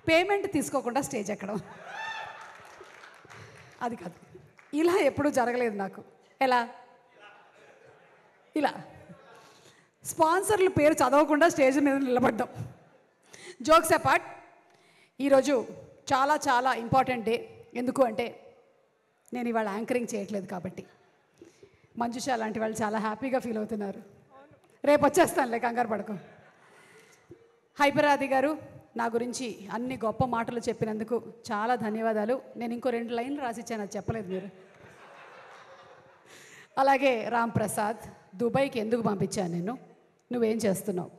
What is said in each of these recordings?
Payment తీసుకోకుండా stage ఎక్కడం. అది కాదు, ఇలా ఎప్పుడూ జరగలేదు నాకు. ఎలా? ఇలా స్పాన్సర్ల పేరు చదవకుండా స్టేజ్ మీద నిలబడ్డాం. జోక్స్ అపార్ట్, ఈరోజు చాలా చాలా ఇంపార్టెంట్ డే. ఎందుకు అంటే నేను ఇవాళ యాంకరింగ్ చేయట్లేదు కాబట్టి. మంజుష లాంటి వాళ్ళు చాలా హ్యాపీగా ఫీల్ అవుతున్నారు. రేపు వచ్చేస్తానులే, కంగారు పడకు. హైపరాది గారు నా గురించి అన్ని గొప్ప మాటలు చెప్పినందుకు చాలా ధన్యవాదాలు. నేను ఇంకో 2 లైన్లు రాసిచ్చాను, అది చెప్పలేదు మీరు. అలాగే రామ్ ప్రసాద్, దుబాయ్కి ఎందుకు పంపించాను నేను? నువ్వేం చేస్తున్నావు?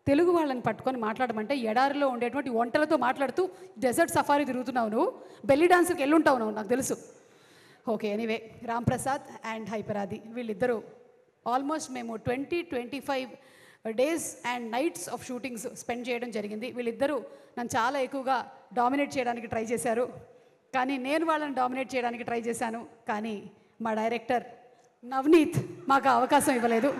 తెలుగు వాళ్ళని పట్టుకొని మాట్లాడమంటే ఎడారిలో ఉండేటువంటి వంటలతో మాట్లాడుతూ డెజర్ట్ సఫారీ తిరుగుతున్నావు నువ్వు. బెల్లీ డాన్స్కి వెళ్ళుంటావు నువ్వు, నాకు తెలుసు. Okay, anyway, Ram Prasad and Hyper Aadi వీళ్ళిద్దరూ ఆల్మోస్ట్ మేము 20-25 days and nights of shootings spend చేయడం జరిగింది. వీళ్ళిద్దరూ నన్ను చాలా ఎక్కువగా డామినేట్ చేయడానికి ట్రై చేశారు, కానీ నేను వాళ్ళని డామినేట్ చేయడానికి ట్రై చేశాను. కానీ మా డైరెక్టర్ నవనీత్ మాకు అవకాశం ఇవ్వలేదు.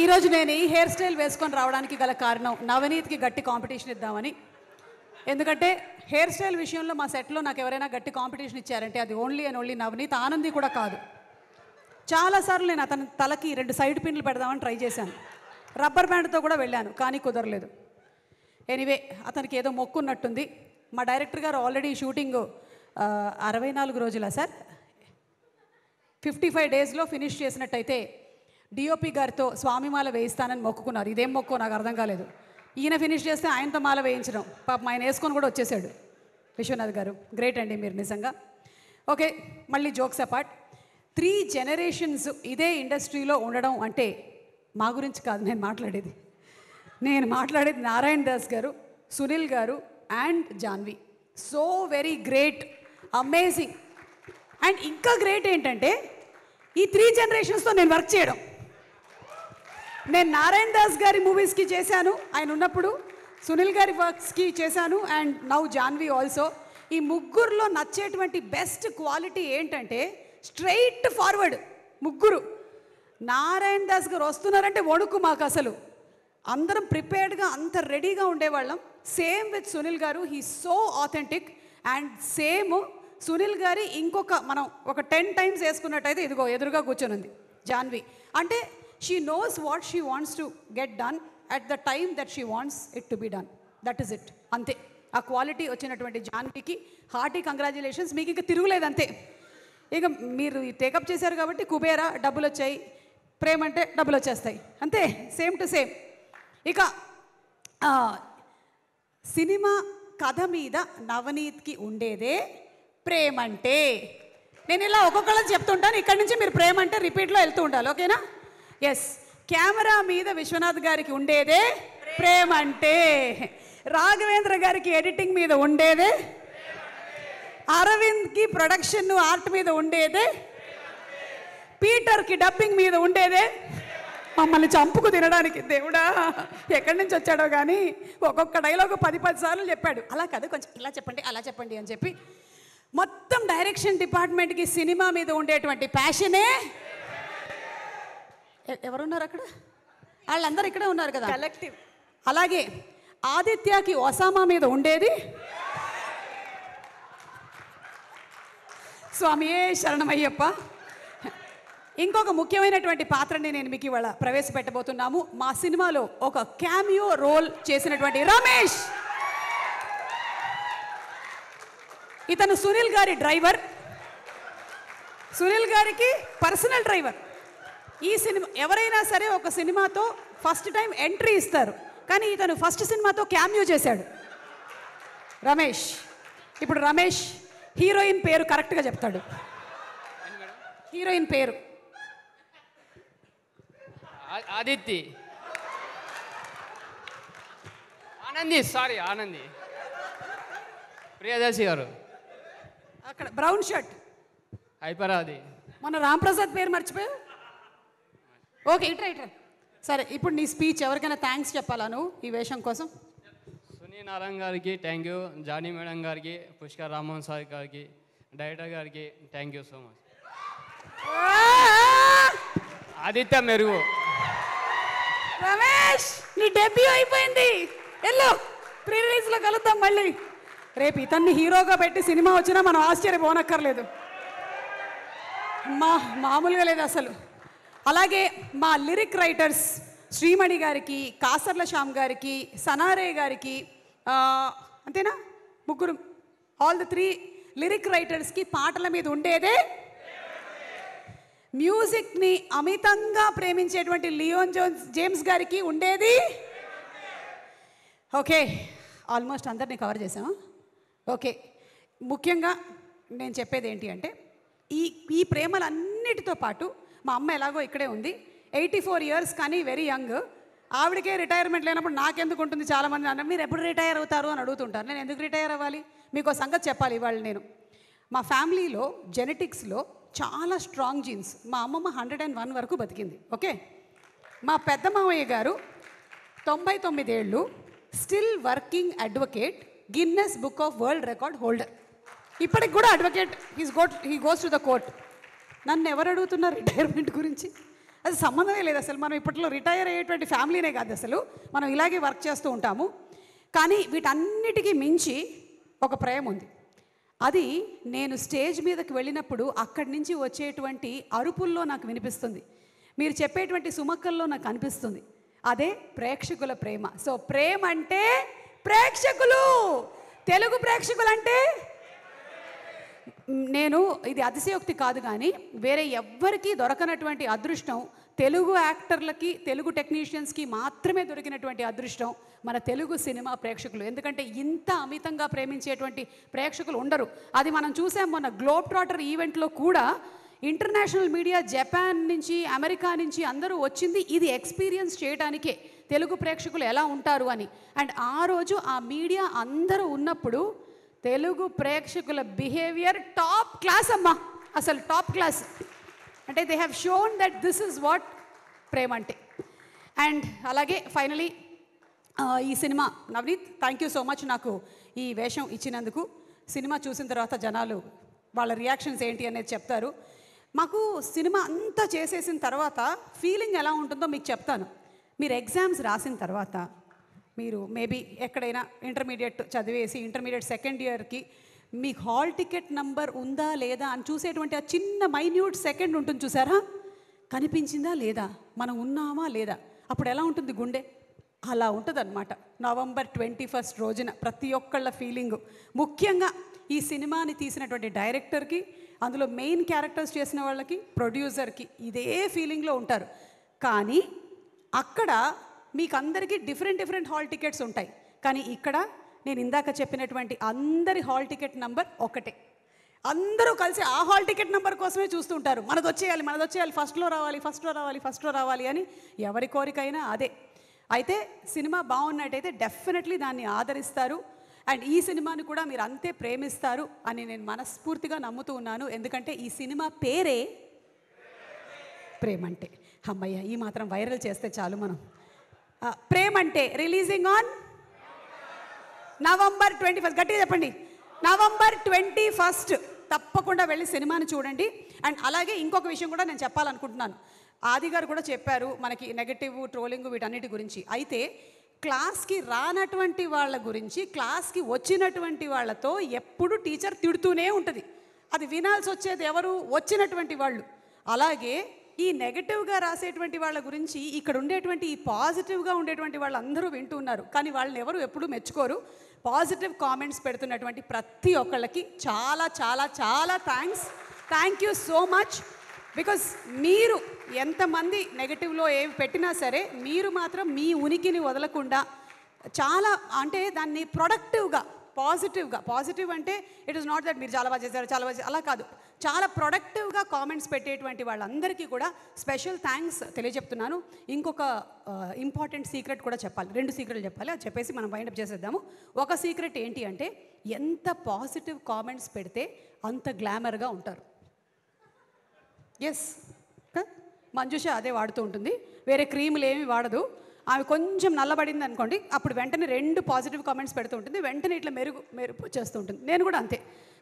ఈరోజు నేను ఈ హెయిర్ స్టైల్ వేసుకొని రావడానికి గల కారణం నవనీత్కి గట్టి కాంపిటీషన్ ఇద్దామని. ఎందుకంటే హెయిర్ స్టైల్ విషయంలో మా సెట్లో నాకు ఎవరైనా గట్టి కాంపిటీషన్ ఇచ్చారంటే అది only and only Navneet. Anandi కూడా కాదు. చాలాసార్లు నేను అతని తలకి 2 సైడ్ పిన్లు పెడదామని ట్రై చేశాను, రబ్బర్ బ్యాండ్తో కూడా వెళ్ళాను, కానీ కుదరలేదు. ఎనీవే, అతనికి ఏదో మొక్కున్నట్టుంది. మా డైరెక్టర్ గారు ఆల్రెడీ షూటింగ్ 64 రోజులా సార్, 55 డేస్లో ఫినిష్ చేసినట్టయితే డిఓపి గారితో స్వామిమాల వేయిస్తానని మొక్కుకున్నారు. ఇదేం మొక్కో నాకు అర్థం కాలేదు. ఈయన ఫినిష్ చేస్తే ఆయనతో మాల వేయించడం, పాపం ఆయన వేసుకొని కూడా వచ్చేసాడు. విశ్వనాథ్ గారు గ్రేట్ అండి మీరు నిజంగా. ఓకే, మళ్ళీ జోక్స్ అపార్ట్, 3 జనరేషన్స్ ఇదే ఇండస్ట్రీలో ఉండడం అంటే మా గురించి కాదు నేను మాట్లాడేది నారాయణ దాస్ గారు, సునీల్ గారు and Janhvi. So very great, amazing. And ఇంకా గ్రేట్ ఏంటంటే ఈ 3 జనరేషన్స్తో నేను వర్క్ చేయడం. నేను నారాయణ దాస్ గారి మూవీస్కి చేశాను ఆయన ఉన్నప్పుడు, సునీల్ గారి వర్క్స్కి చేశాను, అండ్ నౌ జాన్వి ఆల్సో. ఈ ముగ్గురులో నచ్చేటువంటి బెస్ట్ క్వాలిటీ ఏంటంటే స్ట్రైట్ ఫార్వర్డ్. ముగ్గురు నారాయణ దాస్ గారు వస్తున్నారంటే వణుకు మాకు అసలు. అందరం ప్రిపేర్డ్గా అంత రెడీగా ఉండేవాళ్ళం. సేమ్ విత్ సునీల్ గారు, he so authentic. And same Sunil గారి ఇంకొక మనం ఒక 10 టైమ్స్ వేసుకున్నట్టయితే ఇదిగో ఎదురుగా కూర్చొని ఉంది జాన్వి. అంటే she knows what she wants to get done at the time that she wants it to be done. That is it, అంతే. ఆ క్వాలిటీ వచ్చినటువంటి జాన్వికి హార్టీ కంగ్రాచులేషన్స్. మీకు ఇక తిరుగులేదు అంతే. ఇక మీరు టేకప్ చేశారు కాబట్టి కుబేరా డబ్బులు వచ్చాయి, ప్రేమ అంటే డబ్బులు వచ్చేస్తాయి, అంతే, సేమ్ టు సేమ్. ఇక సినిమా కథ మీద నవనీత్కి ఉండేదే ప్రేమంటే. నేను ఇలా ఒక్కొక్కళ్ళని చెప్తుంటాను, ఇక్కడి నుంచి మీరు ప్రేమ అంటే రిపీట్లో వెళ్తూ ఉండాలి, ఓకేనా? ఎస్. కెమెరా మీద విశ్వనాథ్ గారికి ఉండేదే ప్రేమంటే, రాఘవేంద్ర గారికి ఎడిటింగ్ మీద ఉండేదే, అరవింద్కి ప్రొడక్షన్ ఆర్ట్ మీద ఉండేదే, పీటర్కి డబ్బింగ్ మీద ఉండేదే, మమ్మల్ని చంపుకు తినడానికి దేవుడా ఎక్కడి నుంచి వచ్చాడో కానీ ఒక్కొక్క డైలాగు 10 సార్లు చెప్పాడు. అలా కాదు, కొంచెం ఇలా చెప్పండి అలా చెప్పండి అని చెప్పి మొత్తం డైరెక్షన్ డిపార్ట్మెంట్కి సినిమా మీద ఉండేటువంటి ప్యాషనే. ఎవరున్నారు అక్కడ? వాళ్ళందరూ ఇక్కడే ఉన్నారు కదా, కలెక్టివ్. అలాగే ఆదిత్యకి ఒసామా మీద ఉండేది స్వామియే శరణమయ్యప్ప. ఇంకొక ముఖ్యమైనటువంటి పాత్రని నేను మీకు ఇవాళ ప్రవేశపెట్టబోతున్నాము. మా సినిమాలో ఒక క్యామియో రోల్ చేసినటువంటి రమేష్. ఇతను సునీల్ గారి డ్రైవర్, సునీల్ గారికి పర్సనల్ డ్రైవర్. ఈ సినిమా ఎవరైనా సరే ఒక సినిమాతో ఫస్ట్ టైం ఎంట్రీ ఇస్తారు, కానీ ఇతను ఫస్ట్ సినిమాతో క్యామియో చేశాడు రమేష్. ఇప్పుడు రమేష్ హీరోయిన్ పేరు కరెక్ట్గా చెప్తాడు. హీరోయిన్ పేరు ఆదిత్య ఆనంది, సారీ ఆనంది ప్రియదర్శి గారు. అక్కడ బ్రౌన్ షర్ట్ హైపరాది. మన రాంప్రసాద్ పేరు మర్చిపోయా. ఓకే, ఇట్రా. సరే, ఇప్పుడు నీ స్పీచ్ ఎవరికైనా థ్యాంక్స్ చెప్పాలా నువ్వు ఈ వేషం కోసం? సునీల్ నారాయణ గారికి థ్యాంక్ యూ, జానీ మేడం గారికి, పుష్కర్ రామ్మోహన్ సార్ గారికి, డైరెక్టర్ గారికి thank you so much. Aditya మెరుగు. రమేష్ నీ డెబ్యూ అయిపోయింది, వెళ్ళు. మూవీస్లో కలుద్దాం మళ్ళీ. రేపు ఇతన్ని హీరోగా పెట్టి సినిమా వచ్చినా మనం ఆశ్చర్యపోనక్కర్లేదు. మామూలుగా లేదు అసలు. అలాగే మా లిరిక్ రైటర్స్ శ్రీమణి గారికి, కాసర్ల శ్యామ్ గారికి, సనారే గారికి, అంతేనా, ముగ్గురు, ఆల్ ది 3 లిరిక్ రైటర్స్కి పాటల మీద ఉండేదే. మ్యూజిక్ని అమితంగా ప్రేమించేటువంటి లియోన్ జేమ్స్ గారికి ఉండేది. ఓకే, ఆల్మోస్ట్ అందరినీ కవర్ చేసామా? ఓకే, ముఖ్యంగా నేను చెప్పేది ఏంటి అంటే ఈ ప్రేమలన్నిటితో పాటు మా అమ్మ ఎలాగో ఇక్కడే ఉంది, 84 years కానీ వెరీ యంగ్. ఆవిడకే రిటైర్మెంట్ లేనప్పుడు నాకెందుకు ఉంటుంది? చాలామంది అన్నారు మీరు ఎప్పుడు రిటైర్ అవుతారు అని అడుగుతుంటారు. నేను ఎందుకు రిటైర్ అవ్వాలి? మీకు ఒక సంగతి చెప్పాలి ఇవాళ. నేను మా ఫ్యామిలీలో జెనెటిక్స్లో చాలా స్ట్రాంగ్ జీన్స్. మా అమ్మమ్మ 101 వరకు బతికింది. ఓకే, మా పెద్ద మామయ్య గారు 99 ఏళ్ళు, still working advocate, Guinness book of world record holder. ఇప్పటికి కూడా advocate. He goes to the court. నన్ను ఎవరు అడుగుతున్నారు రిటైర్మెంట్ గురించి? అది సంబంధమే లేదు అసలు. మనం ఇప్పట్లో రిటైర్ అయ్యేటువంటి ఫ్యామిలీనే కాదు అసలు, మనం ఇలాగే వర్క్ చేస్తూ ఉంటాము. కానీ వీటన్నిటికీ మించి ఒక ప్రేమ ఉంది. అది నేను స్టేజ్ మీదకి వెళ్ళినప్పుడు అక్కడి నుంచి వచ్చేటువంటి అరుపుల్లో నాకు వినిపిస్తుంది, మీరు చెప్పేటువంటి సుమక్కల్లో నాకు అనిపిస్తుంది. అదే ప్రేక్షకుల ప్రేమ. సో ప్రేమ అంటే ప్రేక్షకులు, తెలుగు ప్రేక్షకులు అంటే నేను ఇది అతిశయోక్తి కాదు కానీ వేరే ఎవ్వరికీ దొరకనటువంటి అదృష్టం తెలుగు యాక్టర్లకి, తెలుగు టెక్నీషియన్స్కి మాత్రమే దొరికినటువంటి అదృష్టం మన తెలుగు సినిమా ప్రేక్షకులు. ఎందుకంటే ఇంత అమితంగా ప్రేమించేటువంటి ప్రేక్షకులు ఉండరు. అది మనం చూసాం మొన్న గ్లోబ్ ట్రాటర్ ఈవెంట్లో కూడా. ఇంటర్నేషనల్ మీడియా, జపాన్ నుంచి, అమెరికా నుంచి అందరూ వచ్చింది ఇది ఎక్స్పీరియన్స్ చేయడానికే తెలుగు ప్రేక్షకులు ఎలా ఉంటారు అని. అండ్ ఆ రోజు ఆ మీడియా అందరూ ఉన్నప్పుడు తెలుగు ప్రేక్షకుల బిహేవియర్ టాప్ క్లాస్ అమ్మా, అసలు టాప్ క్లాస్. అంటే they have shown that this is what ప్రేమ అంటే. అండ్ అలాగే ఫైనలీ ఈ cinema, Navneet thank you so much నాకు ఈ వేషం ఇచ్చినందుకు. సినిమా చూసిన తర్వాత జనాలు వాళ్ళ రియాక్షన్స్ ఏంటి అనేది చెప్తారు. మాకు సినిమా అంతా చేసేసిన తర్వాత ఫీలింగ్ ఎలా ఉంటుందో మీకు చెప్తాను. మీరు ఎగ్జామ్స్ రాసిన తర్వాత, మీరు మేబీ ఎక్కడైనా ఇంటర్మీడియట్ చదివేసి ఇంటర్మీడియట్ సెకండ్ ఇయర్కి మీకు హాల్ టికెట్ నంబర్ ఉందా లేదా అని చూసేటువంటి ఆ చిన్న మైన్యూట్ సెకండ్ ఉంటుంది చూసారా, కనిపించిందా లేదా, మనం ఉన్నామా లేదా, అప్పుడు ఎలా ఉంటుంది గుండె? అలా ఉంటుంది అనమాట November 21 రోజున ప్రతి ఒక్కళ్ళ ఫీలింగు. ముఖ్యంగా ఈ సినిమాని తీసినటువంటి డైరెక్టర్కి, అందులో మెయిన్ క్యారెక్టర్స్ చేసిన వాళ్ళకి, ప్రొడ్యూసర్కి ఇదే ఫీలింగ్లో ఉంటారు. కానీ అక్కడ మీకు అందరికీ డిఫరెంట్ హాల్ టికెట్స్ ఉంటాయి. కానీ ఇక్కడ నేను ఇందాక చెప్పినటువంటి అందరి హాల్ టికెట్ నంబర్ ఒకటే. అందరూ కలిసి ఆ హాల్ టికెట్ నెంబర్ కోసమే చూస్తూ ఉంటారు. మనది వచ్చేయాలి, ఫస్ట్లో రావాలి అని ఎవరి కోరికైనా అదే. అయితే సినిమా బాగున్నట్టయితే డెఫినెట్లీ దాన్ని ఆదరిస్తారు. అండ్ ఈ సినిమాని కూడా మీరు అంతే ప్రేమిస్తారు అని నేను మనస్ఫూర్తిగా నమ్ముతూ ఉన్నాను. ఎందుకంటే ఈ సినిమా పేరే ప్రేమంటే. అమ్మయ్య, ఈ మాత్రం వైరల్ చేస్తే చాలు మనం. ప్రేమంటే రిలీజింగ్ ఆన్ November 21. గట్టిగా చెప్పండి, November 21. తప్పకుండా వెళ్ళి సినిమాని చూడండి. అండ్ అలాగే ఇంకొక విషయం కూడా నేను చెప్పాలనుకుంటున్నాను. ఆది గారు కూడా చెప్పారు మనకి నెగటివ్, ట్రోలింగ్ వీటన్నిటి గురించి. అయితే క్లాస్కి రానటువంటి వాళ్ళ గురించి క్లాస్కి వచ్చినటువంటి వాళ్ళతో ఎప్పుడు టీచర్ తిడుతూనే ఉంటుంది. అది వినాల్సి వచ్చేది ఎవరు? వచ్చినటువంటి వాళ్ళు. అలాగే ఈ నెగటివ్గా రాసేటువంటి వాళ్ళ గురించి ఇక్కడ ఉండేటువంటి ఈ పాజిటివ్గా ఉండేటువంటి వాళ్ళందరూ వింటూ ఉన్నారు. కానీ వాళ్ళని ఎవరు ఎప్పుడూ మెచ్చుకోరు. పాజిటివ్ కామెంట్స్ పెడుతున్నటువంటి ప్రతి ఒక్కళ్ళకి చాలా చాలా చాలా thank you so much. Because మీరు ఎంతమంది నెగటివ్లో ఏమి పెట్టినా సరే మీరు మాత్రం మీ ఉనికిని వదలకుండా చాలా, అంటే దాన్ని ప్రొడక్టివ్గా, పాజిటివ్ అంటే ఇట్ ఈస్ నాట్ దట్ మీరు చాలా బాగా చేశారు అలా కాదు, చాలా ప్రొడక్టివ్గా కామెంట్స్ పెట్టేటువంటి వాళ్ళందరికీ కూడా స్పెషల్ థ్యాంక్స్ తెలియజెప్తున్నాను. ఇంకొక ఇంపార్టెంట్ సీక్రెట్ కూడా చెప్పాలి, 2 సీక్రెట్లు చెప్పాలి. అది చెప్పేసి మనం వైండప్ చేసేద్దాము. ఒక సీక్రెట్ ఏంటి అంటే ఎంత పాజిటివ్ కామెంట్స్ పెడితే అంత గ్లామర్గా ఉంటారు. ఎస్, మంజుష అదే వాడుతూ ఉంటుంది, వేరే క్రీములు ఏమి వాడదు. ఆమె కొంచెం నల్లబడింది అనుకోండి, అప్పుడు వెంటనే 2 పాజిటివ్ కామెంట్స్ పెడుతూ ఉంటుంది, వెంటనే ఇట్లా మెరుపు చేస్తూ ఉంటుంది. నేను కూడా అంతే,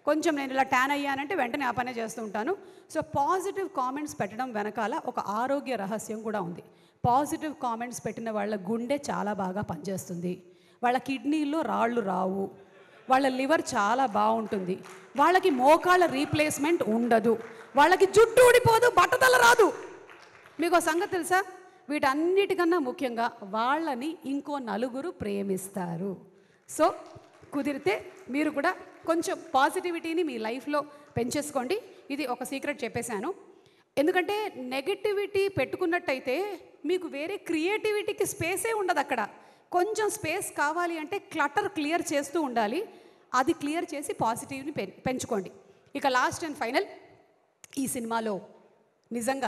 కొంచెం నేను ఇలా ట్యాన్ అయ్యానంటే వెంటనే ఆ పనే చేస్తూ ఉంటాను. సో పాజిటివ్ కామెంట్స్ పెట్టడం వెనకాల ఒక ఆరోగ్య రహస్యం కూడా ఉంది. పాజిటివ్ కామెంట్స్ పెట్టిన వాళ్ళ గుండె చాలా బాగా పనిచేస్తుంది, వాళ్ళ కిడ్నీల్లో రాళ్ళు రావు, వాళ్ళ లివర్ చాలా బాగుంటుంది, వాళ్ళకి మోకాళ్ళ రీప్లేస్మెంట్ ఉండదు, వాళ్ళకి జుట్టు ఊడిపోదు, బట్టతల రాదు. మీకు ఒక సంగతి తెలుసా? వీటన్నిటికన్నా ముఖ్యంగా వాళ్ళని ఇంకో నలుగురు ప్రేమిస్తారు. సో కుదిరితే మీరు కూడా కొంచెం పాజిటివిటీని మీ లైఫ్లో పెంచేసుకోండి. ఇది ఒక సీక్రెట్ చెప్పేశాను. ఎందుకంటే నెగటివిటీ పెట్టుకున్నట్టయితే మీకు వేరే క్రియేటివిటీకి స్పేసే ఉండదు. అక్కడ కొంచెం స్పేస్ కావాలి అంటే క్లటర్ క్లియర్ చేస్తూ ఉండాలి. అది క్లియర్ చేసి పాజిటివ్ని పెంచుకోండి. ఇక లాస్ట్ అండ్ ఫైనల్, ఈ సినిమాలో నిజంగా